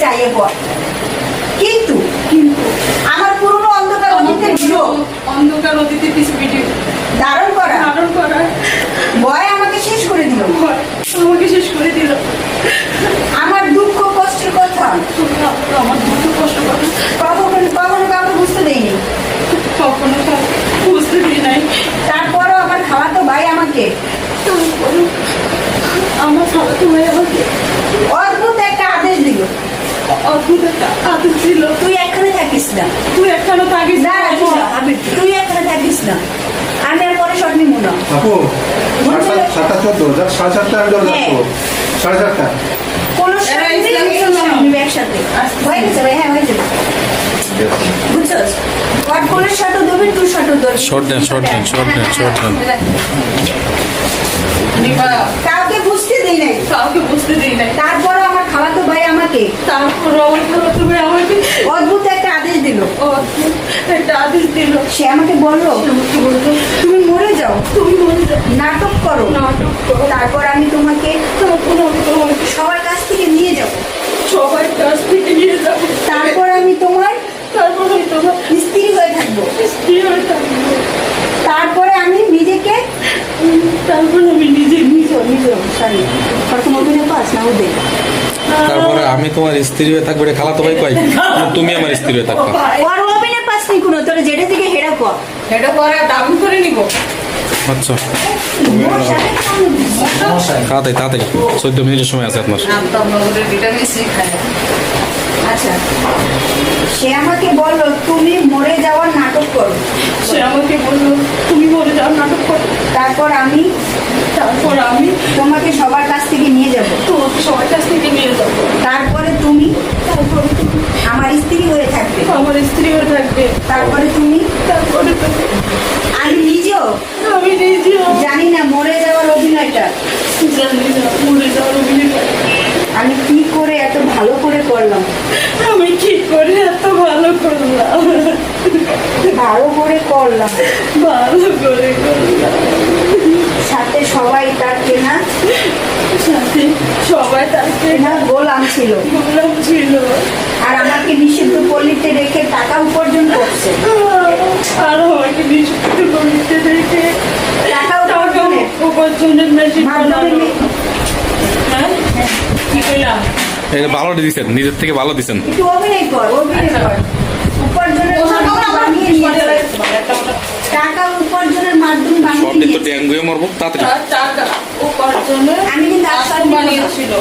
চাইয়ে পড়। কিন্তু আমার পুরনো অন্ধকার অতীতের ভিডিও, অন্ধকার অতীতে কিছু ভিডিও ধারণ করা ভয় আমাকে শেষ করে দিল। আমাকে শেষ করে দিল। আমার দুঃখ কষ্টের কথা আমার দুঃখ কষ্ট করে কখনো কাউকে বুঝতে দেয়নি, কখনো বুঝতে দিই নাই। তারপরও আমার খালাতো ভাই আমাকে আমার খালাতো ভাই আমাকে অদ্ভুত একটা আদেশ দিল। অদ্ভুত একটা আদেশ ছিল, তুই এখানে থাকিস না, তুই এখানে থাকিস না। তুই এখানে থাকিস না, আমি আর পরে শট নিব না। আপু 7:14 যাক 7:30 আমি যাবো। 7:30 কোনো একসাথে হয়ে গেছে ভাই, হ্যাঁ হয়ে যাবে, বুঝছস? ওয়ার্ডগুলোর সাথে দেবে, টু সাথে দেবে। শর্ট দেন কাউকে বুঝতে দেই নাই, কাউকে বুঝতে দিই নাই। তারপরও আমার খালাতো ভাই আমাকে তারপর আমার খালাতো ভাই আমাকে অদ্ভুত একটা আদেশ দিল। অদ্ভুত একটা আদেশ দিল। সে আমাকে বললো, আমাকে বলতো, তুমি মরে যাও, তুমি মরে যাও, নাটক করো, নাটক করো। তারপর আমি তোমাকে তখন আমি তোমাকে সবার কাছ থেকে নিয়ে যাব, সবার কাছ থেকে নিয়ে যাবো। তারপর আমি তোমার তারপর আমি তোমার স্ত্রী হয়ে থাকবো, স্ত্রী হয়ে থাকবো। তারপরে আমি নিজেকে তারপর আমি নিজে সরি ওরকম অভিনয় পাস না ওদের। তারপরে আমি তোমার স্ত্রী হয়ে থাকবে, খালাতো ভাই কয় তুমি আমার স্ত্রী হয়ে থাকবা। ওর অভিনয় পাস নি কোনো, তোর যেটা থেকে হেরা কর। এটা পরে দাবি করে নিব। আচ্ছা তাড়াতাড়ি 14 মিনিটের সময় আছে আপনার। আচ্ছা, সে আমাকে বললো তুমি মরে যাওয়ার নাটক করো, সে আমাকে বললো তুমি মরে যাও, নাটক করো। তারপর আমি তোমাকে সবার কাছ থেকে নিয়ে যাব, তোমাকে সবার কাছ থেকে নিয়ে যাবো। তারপরে তুমি আমার স্ত্রী হয়ে থাকবে, আমার স্ত্রী হয়ে থাকবে। তারপরে তুমি তারপরে আমি নিজেও আমি নিজেও জানি না মরে যাওয়ার অভিনয়টা জানি না মরে যাওয়ার অভিনয় আমি কি করে এত ভালো করে করলাম, আমি কি করে এত ভালো করলাম। ভালো করে করলাম, ভালো করে করলাম। সাথে সবাই তার কেনা সাথে সবাই তাকে কেনা গোলাম ছিল, গোলাম ছিল। আর আমাকে নিষিদ্ধ পল্লীতে রেখে টাকা উপার্জন করছে। আর আমাকে নিষিদ্ধ করতে দেখে টাকা টাকা উপার্জনের উপার্জনের মেশিন বানানো। হ্যাঁ কি কইলাম? এটা ভালো দিচ্ছেন, নিজের থেকে ভালো দিচ্ছেন। একটু অভিনয় কর, উপার্জনের মাধ্যম বানিয়ে নিয়েছে, টাকা উপার্জনের মাধ্যম বানিয়ে শর্টে তো নিয়েছে। ড্যাঙ্গুয়ে মরবো তাড়াতাড়ি। টাকা উপার্জনের আমি কিন্তু মাধ্যম বানিয়েছিল।